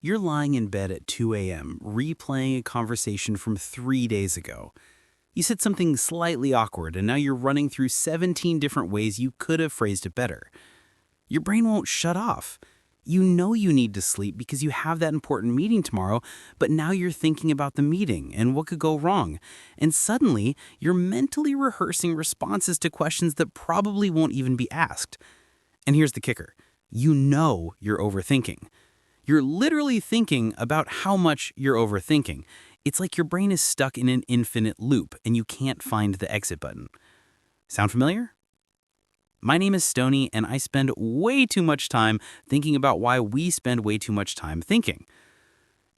You're lying in bed at 2 a.m., replaying a conversation from 3 days ago. You said something slightly awkward, and now you're running through 17 different ways you could have phrased it better. Your brain won't shut off. You know you need to sleep because you have that important meeting tomorrow, but now you're thinking about the meeting and what could go wrong. And suddenly, you're mentally rehearsing responses to questions that probably won't even be asked. And here's the kicker. You know you're overthinking. You're literally thinking about how much you're overthinking. It's like your brain is stuck in an infinite loop and you can't find the exit button. Sound familiar? My name is Stoney, and I spend way too much time thinking about why we spend way too much time thinking.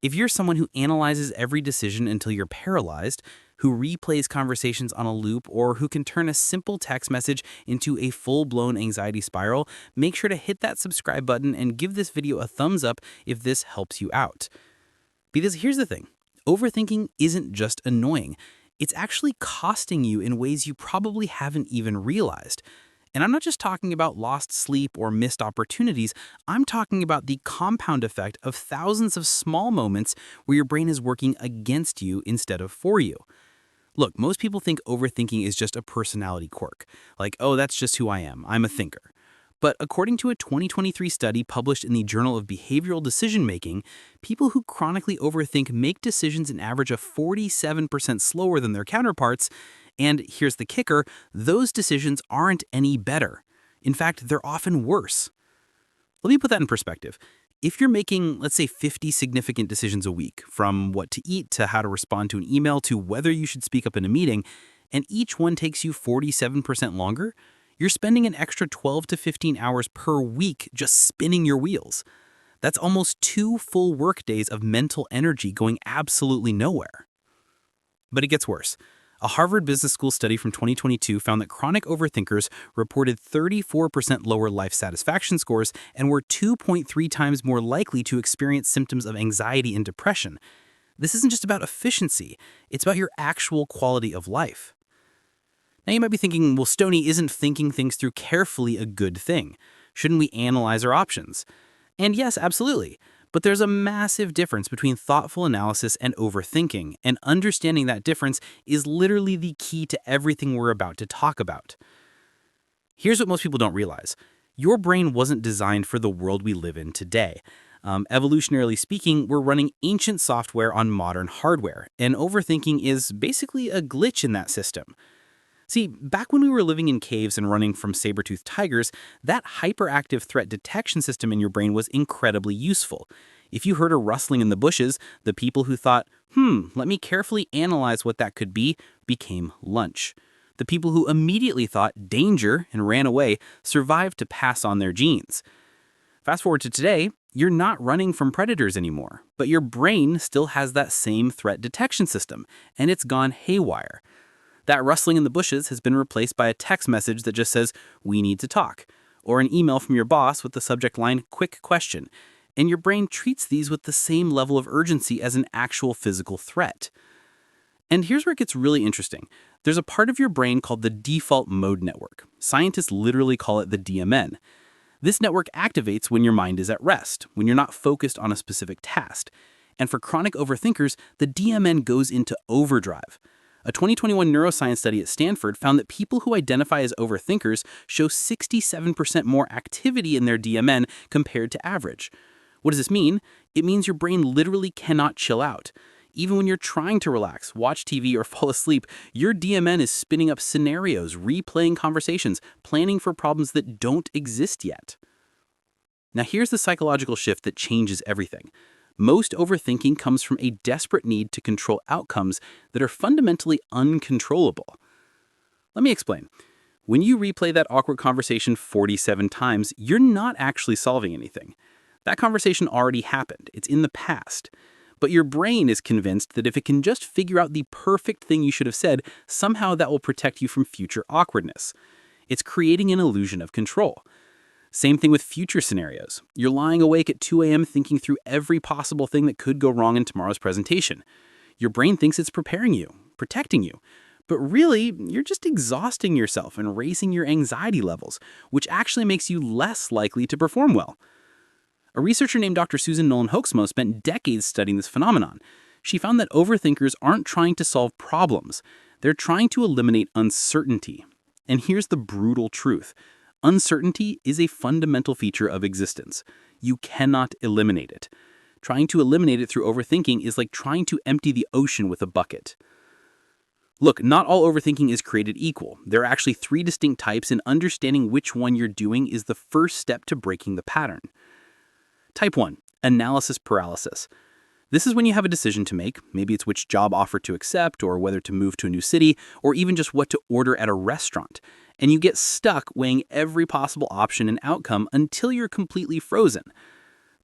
If you're someone who analyzes every decision until you're paralyzed, who replays conversations on a loop, or who can turn a simple text message into a full-blown anxiety spiral, make sure to hit that subscribe button and give this video a thumbs up if this helps you out. Because here's the thing, overthinking isn't just annoying. It's actually costing you in ways you probably haven't even realized. And I'm not just talking about lost sleep or missed opportunities, I'm talking about the compound effect of thousands of small moments where your brain is working against you instead of for you. Look, most people think overthinking is just a personality quirk. Like, oh, that's just who I am. I'm a thinker. But according to a 2023 study published in the Journal of Behavioral Decision Making, people who chronically overthink make decisions an average of 47% slower than their counterparts. And here's the kicker, those decisions aren't any better. In fact, they're often worse. Let me put that in perspective. If you're making, let's say, 50 significant decisions a week, from what to eat to how to respond to an email to whether you should speak up in a meeting, and each one takes you 47% longer, you're spending an extra 12 to 15 hours per week just spinning your wheels. That's almost 2 full workdays of mental energy going absolutely nowhere. But it gets worse. A Harvard Business School study from 2022 found that chronic overthinkers reported 34% lower life satisfaction scores and were 2.3 times more likely to experience symptoms of anxiety and depression. This isn't just about efficiency, it's about your actual quality of life. Now you might be thinking, well, Stoney, isn't thinking things through carefully a good thing? Shouldn't we analyze our options? And yes, absolutely. But there's a massive difference between thoughtful analysis and overthinking, and understanding that difference is literally the key to everything we're about to talk about. Here's what most people don't realize. Your brain wasn't designed for the world we live in today. Evolutionarily speaking, we're running ancient software on modern hardware, and overthinking is basically a glitch in that system. See, back when we were living in caves and running from saber-toothed tigers, that hyperactive threat detection system in your brain was incredibly useful. If you heard a rustling in the bushes, the people who thought, let me carefully analyze what that could be, became lunch. The people who immediately thought danger and ran away survived to pass on their genes. Fast forward to today, you're not running from predators anymore, but your brain still has that same threat detection system, and it's gone haywire. That rustling in the bushes has been replaced by a text message that just says, "We need to talk," or an email from your boss with the subject line, "Quick question." And your brain treats these with the same level of urgency as an actual physical threat. And here's where it gets really interesting. There's a part of your brain called the default mode network. Scientists literally call it the DMN. This network activates when your mind is at rest, when you're not focused on a specific task. And for chronic overthinkers, the DMN goes into overdrive. A 2021 neuroscience study at Stanford found that people who identify as overthinkers show 67% more activity in their DMN compared to average. What does this mean? It means your brain literally cannot chill out. Even when you're trying to relax, watch TV, or fall asleep, your DMN is spinning up scenarios, replaying conversations, planning for problems that don't exist yet. Now here's the psychological shift that changes everything. Most overthinking comes from a desperate need to control outcomes that are fundamentally uncontrollable. Let me explain. When you replay that awkward conversation 47 times, you're not actually solving anything. That conversation already happened. It's in the past. But your brain is convinced that if it can just figure out the perfect thing you should have said, somehow that will protect you from future awkwardness. It's creating an illusion of control. Same thing with future scenarios. You're lying awake at 2 a.m. thinking through every possible thing that could go wrong in tomorrow's presentation. Your brain thinks it's preparing you, protecting you. But really, you're just exhausting yourself and raising your anxiety levels, which actually makes you less likely to perform well. A researcher named Dr. Susan Nolan-Hoaxmo spent decades studying this phenomenon. She found that overthinkers aren't trying to solve problems. They're trying to eliminate uncertainty. And here's the brutal truth. Uncertainty is a fundamental feature of existence. You cannot eliminate it. Trying to eliminate it through overthinking is like trying to empty the ocean with a bucket. Look, not all overthinking is created equal. There are actually 3 distinct types, and understanding which one you're doing is the first step to breaking the pattern. Type 1, analysis paralysis. This is when you have a decision to make. Maybe it's which job offer to accept, or whether to move to a new city, or even just what to order at a restaurant. And you get stuck weighing every possible option and outcome until you're completely frozen.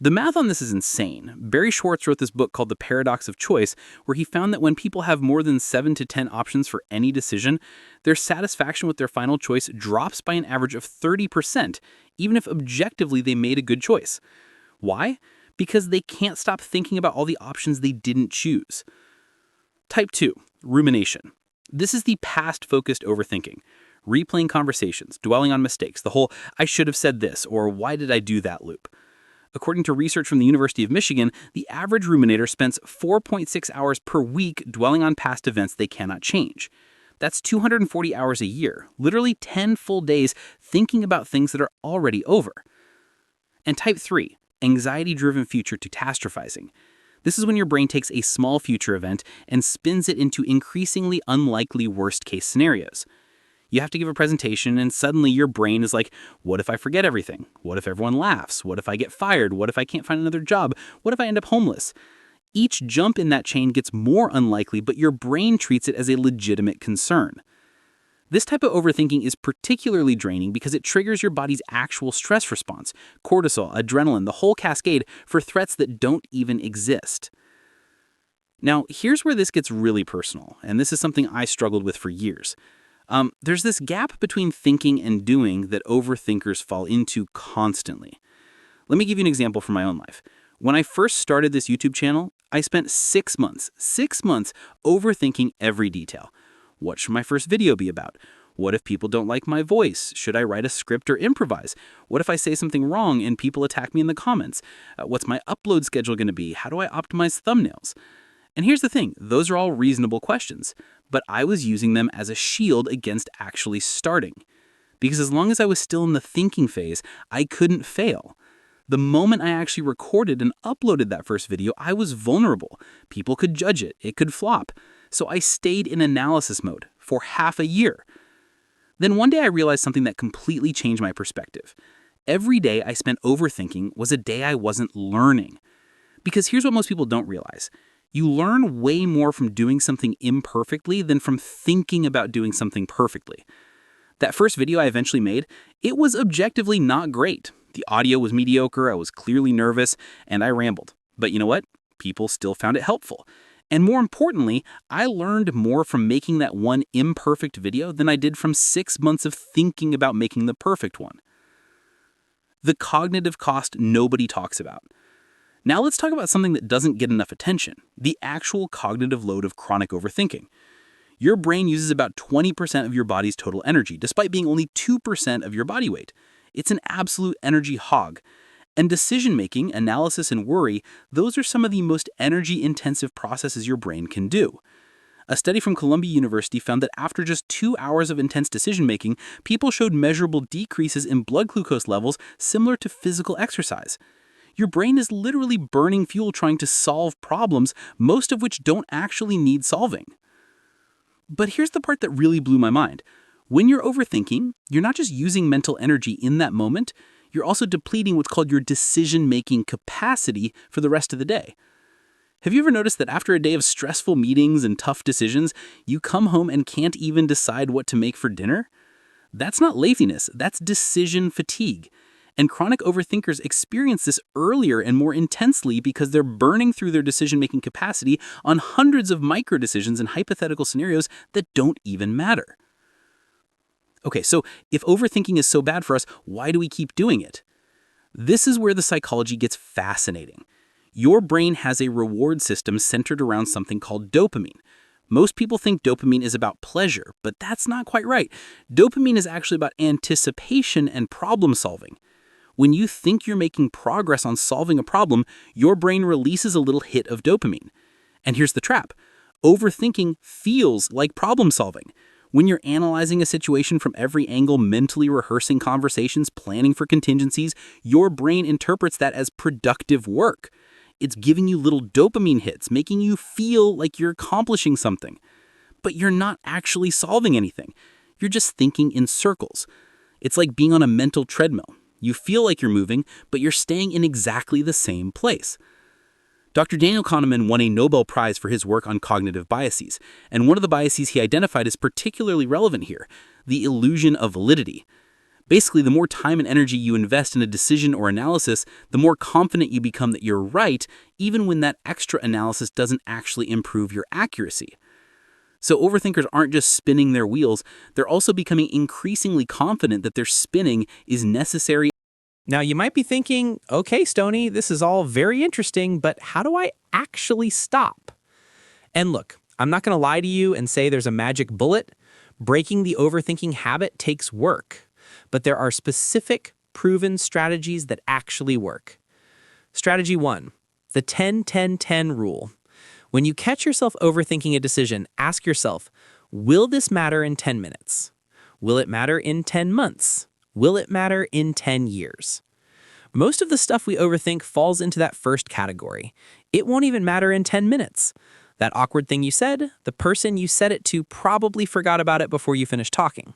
The math on this is insane. Barry Schwartz wrote this book called The Paradox of Choice, where he found that when people have more than 7 to 10 options for any decision, their satisfaction with their final choice drops by an average of 30%, even if objectively they made a good choice. Why? Because they can't stop thinking about all the options they didn't choose. Type 2, rumination. This is the past-focused overthinking. Replaying conversations, dwelling on mistakes, the whole "I should have said this" or "why did I do that" loop. According to research from the University of Michigan, the average ruminator spends 4.6 hours per week dwelling on past events they cannot change. That's 240 hours a year, literally 10 full days thinking about things that are already over. And type 3, anxiety-driven future catastrophizing. This is when your brain takes a small future event and spins it into increasingly unlikely worst-case scenarios. You have to give a presentation, and suddenly your brain is like, what if I forget everything? What if everyone laughs? What if I get fired? What if I can't find another job? What if I end up homeless? Each jump in that chain gets more unlikely, but your brain treats it as a legitimate concern. This type of overthinking is particularly draining because it triggers your body's actual stress response, cortisol, adrenaline, the whole cascade, for threats that don't even exist. Now, here's where this gets really personal, and this is something I struggled with for years. There's this gap between thinking and doing that overthinkers fall into constantly. Let me give you an example from my own life. When I first started this YouTube channel, I spent 6 months overthinking every detail. What should my first video be about? What if people don't like my voice? Should I write a script or improvise? What if I say something wrong and people attack me in the comments? What's my upload schedule going to be? How do I optimize thumbnails? And here's the thing, those are all reasonable questions, but I was using them as a shield against actually starting. Because as long as I was still in the thinking phase, I couldn't fail. The moment I actually recorded and uploaded that first video, I was vulnerable. People could judge it. It could flop. So I stayed in analysis mode for half a year. Then one day I realized something that completely changed my perspective. Every day I spent overthinking was a day I wasn't learning. Because here's what most people don't realize. You learn way more from doing something imperfectly than from thinking about doing something perfectly. That first video I eventually made, it was objectively not great. The audio was mediocre, I was clearly nervous, and I rambled. But you know what? People still found it helpful. And more importantly, I learned more from making that one imperfect video than I did from 6 months of thinking about making the perfect one. The cognitive cost nobody talks about. Now let's talk about something that doesn't get enough attention, the actual cognitive load of chronic overthinking. Your brain uses about 20% of your body's total energy, despite being only 2% of your body weight. It's an absolute energy hog. And decision-making, analysis, and worry, those are some of the most energy-intensive processes your brain can do. A study from Columbia University found that after just 2 hours of intense decision-making, people showed measurable decreases in blood glucose levels similar to physical exercise. Your brain is literally burning fuel trying to solve problems, most of which don't actually need solving. But here's the part that really blew my mind. When you're overthinking, you're not just using mental energy in that moment, you're also depleting what's called your decision-making capacity for the rest of the day. Have you ever noticed that after a day of stressful meetings and tough decisions, you come home and can't even decide what to make for dinner? That's not laziness, that's decision fatigue. And chronic overthinkers experience this earlier and more intensely because they're burning through their decision-making capacity on hundreds of micro-decisions and hypothetical scenarios that don't even matter. Okay, so if overthinking is so bad for us, why do we keep doing it? This is where the psychology gets fascinating. Your brain has a reward system centered around something called dopamine. Most people think dopamine is about pleasure, but that's not quite right. Dopamine is actually about anticipation and problem solving. When you think you're making progress on solving a problem, your brain releases a little hit of dopamine. And here's the trap. Overthinking feels like problem solving. When you're analyzing a situation from every angle, mentally rehearsing conversations, planning for contingencies, your brain interprets that as productive work. It's giving you little dopamine hits, making you feel like you're accomplishing something. But you're not actually solving anything. You're just thinking in circles. It's like being on a mental treadmill. You feel like you're moving, but you're staying in exactly the same place. Dr. Daniel Kahneman won a Nobel Prize for his work on cognitive biases, and one of the biases he identified is particularly relevant here, the illusion of validity. Basically, the more time and energy you invest in a decision or analysis, the more confident you become that you're right, even when that extra analysis doesn't actually improve your accuracy. So overthinkers aren't just spinning their wheels, they're also becoming increasingly confident that their spinning is necessary. Now, you might be thinking, okay, Stoney, this is all very interesting, but how do I actually stop? And look, I'm not going to lie to you and say there's a magic bullet. Breaking the overthinking habit takes work, but there are specific, proven strategies that actually work. Strategy 1, the 10-10-10 rule. When you catch yourself overthinking a decision, ask yourself, will this matter in 10 minutes? Will it matter in 10 months? Will it matter in 10 years? Most of the stuff we overthink falls into that first category. It won't even matter in 10 minutes. That awkward thing you said, the person you said it to probably forgot about it before you finished talking.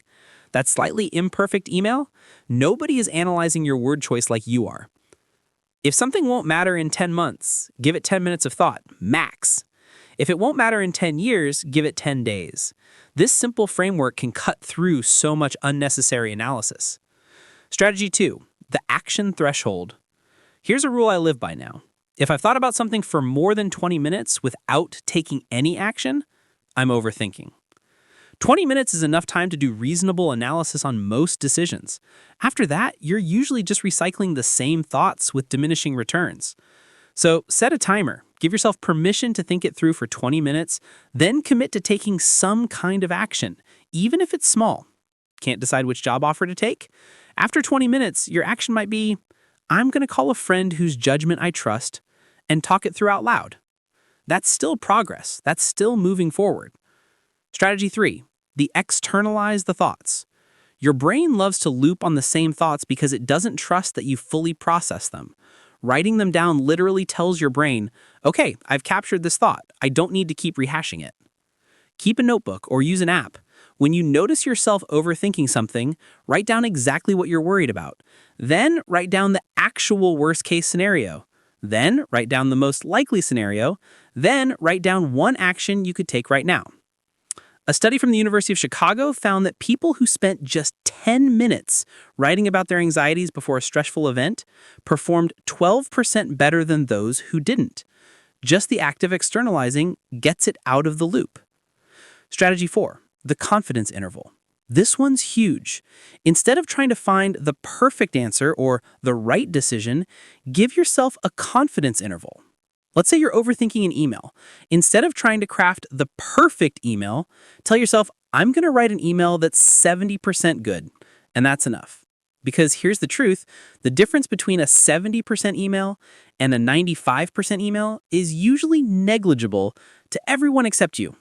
That slightly imperfect email, nobody is analyzing your word choice like you are. If something won't matter in 10 months, give it 10 minutes of thought, max. If it won't matter in 10 years, give it 10 days. This simple framework can cut through so much unnecessary analysis. Strategy 2, the action threshold. Here's a rule I live by now. If I've thought about something for more than 20 minutes without taking any action, I'm overthinking. 20 minutes is enough time to do reasonable analysis on most decisions. After that, you're usually just recycling the same thoughts with diminishing returns. So set a timer, give yourself permission to think it through for 20 minutes, then commit to taking some kind of action, even if it's small. Can't decide which job offer to take? After 20 minutes, your action might be, I'm going to call a friend whose judgment I trust and talk it through out loud. That's still progress. That's still moving forward. Strategy 3, the externalize the thoughts. Your brain loves to loop on the same thoughts because it doesn't trust that you fully process them. Writing them down literally tells your brain, okay, I've captured this thought. I don't need to keep rehashing it. Keep a notebook or use an app. When you notice yourself overthinking something, write down exactly what you're worried about. Then write down the actual worst-case scenario. Then write down the most likely scenario. Then write down one action you could take right now. A study from the University of Chicago found that people who spent just 10 minutes writing about their anxieties before a stressful event performed 12% better than those who didn't. Just the act of externalizing gets it out of the loop. Strategy 4, the confidence interval. This one's huge. Instead of trying to find the perfect answer or the right decision, give yourself a confidence interval. Let's say you're overthinking an email. Instead of trying to craft the perfect email, tell yourself, I'm going to write an email that's 70% good, and that's enough. Because here's the truth, the difference between a 70% email and a 95% email is usually negligible to everyone except you.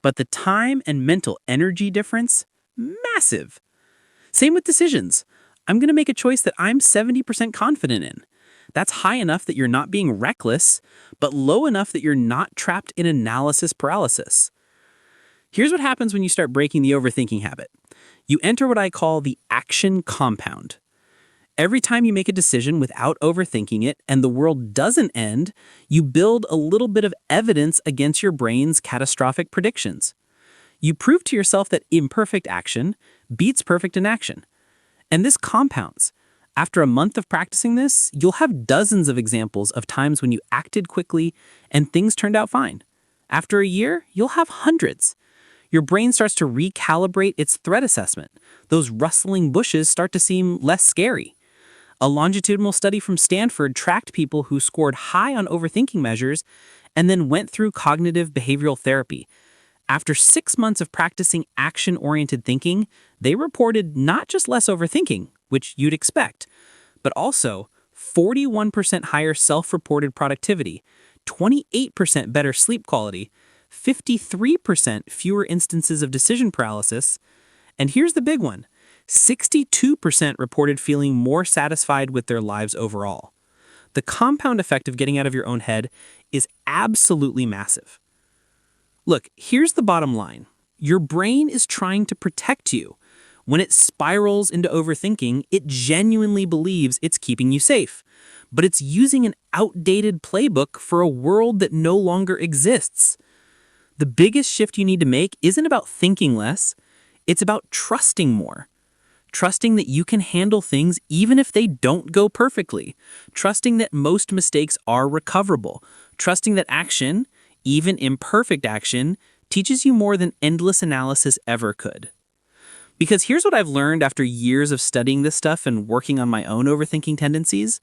But the time and mental energy difference, massive. Same with decisions. I'm going to make a choice that I'm 70% confident in. That's high enough that you're not being reckless, but low enough that you're not trapped in analysis paralysis. Here's what happens when you start breaking the overthinking habit. You enter what I call the action compound. Every time you make a decision without overthinking it and the world doesn't end, you build a little bit of evidence against your brain's catastrophic predictions. You prove to yourself that imperfect action beats perfect inaction. And this compounds. After a month of practicing this, you'll have dozens of examples of times when you acted quickly and things turned out fine. After a year, you'll have hundreds. Your brain starts to recalibrate its threat assessment. Those rustling bushes start to seem less scary. A longitudinal study from Stanford tracked people who scored high on overthinking measures and then went through cognitive behavioral therapy. After 6 months of practicing action-oriented thinking, they reported not just less overthinking, which you'd expect, but also 41% higher self-reported productivity, 28% better sleep quality, 53% fewer instances of decision paralysis, and here's the big one, 62% reported feeling more satisfied with their lives overall. The compound effect of getting out of your own head is absolutely massive. Look, here's the bottom line. Your brain is trying to protect you. When it spirals into overthinking, it genuinely believes it's keeping you safe. But it's using an outdated playbook for a world that no longer exists. The biggest shift you need to make isn't about thinking less, it's about trusting more. Trusting that you can handle things even if they don't go perfectly. Trusting that most mistakes are recoverable. Trusting that action, even imperfect action, teaches you more than endless analysis ever could. Because here's what I've learned after years of studying this stuff and working on my own overthinking tendencies.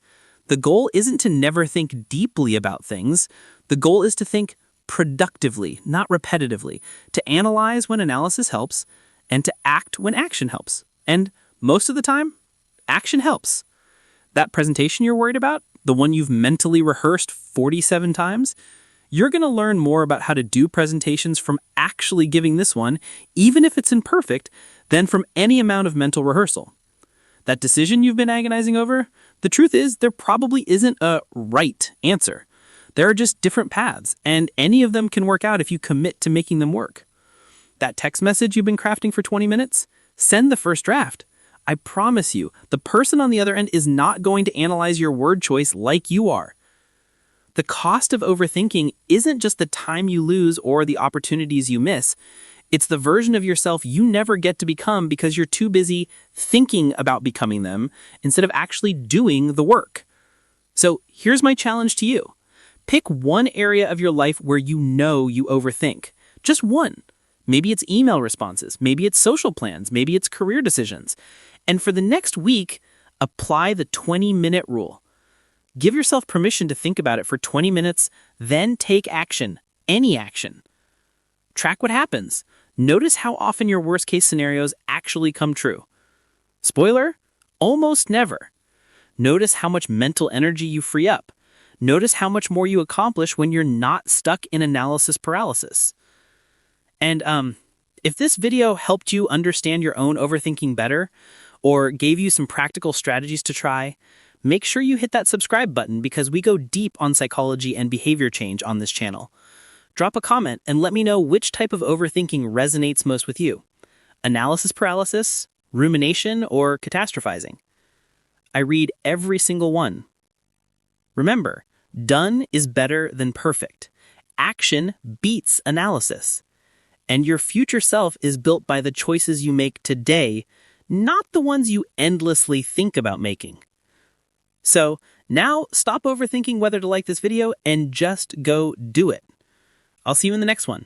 The goal isn't to never think deeply about things. The goal is to think productively, not repetitively, to analyze when analysis helps, and to act when action helps. And most of the time, action helps. That presentation you're worried about, the one you've mentally rehearsed 47 times, you're going to learn more about how to do presentations from actually giving this one, even if it's imperfect, than from any amount of mental rehearsal. That decision you've been agonizing over, the truth is there probably isn't a right answer. There are just different paths, and any of them can work out if you commit to making them work. That text message you've been crafting for 20 minutes, send the first draft. I promise you, the person on the other end is not going to analyze your word choice like you are. The cost of overthinking isn't just the time you lose or the opportunities you miss. It's the version of yourself you never get to become because you're too busy thinking about becoming them instead of actually doing the work. So here's my challenge to you. Pick one area of your life where you know you overthink. Just one. Maybe it's email responses, maybe it's social plans, maybe it's career decisions. And for the next week, apply the 20-minute rule. Give yourself permission to think about it for 20 minutes, then take action, any action. Track what happens. Notice how often your worst-case scenarios actually come true. Spoiler, almost never. Notice how much mental energy you free up. Notice how much more you accomplish when you're not stuck in analysis paralysis. And if this video helped you understand your own overthinking better, or gave you some practical strategies to try, make sure you hit that subscribe button because we go deep on psychology and behavior change on this channel. Drop a comment and let me know which type of overthinking resonates most with you. Analysis paralysis, rumination, or catastrophizing. I read every single one. Remember, done is better than perfect. Action beats analysis. And your future self is built by the choices you make today, not the ones you endlessly think about making. So now stop overthinking whether to like this video and just go do it. I'll see you in the next one.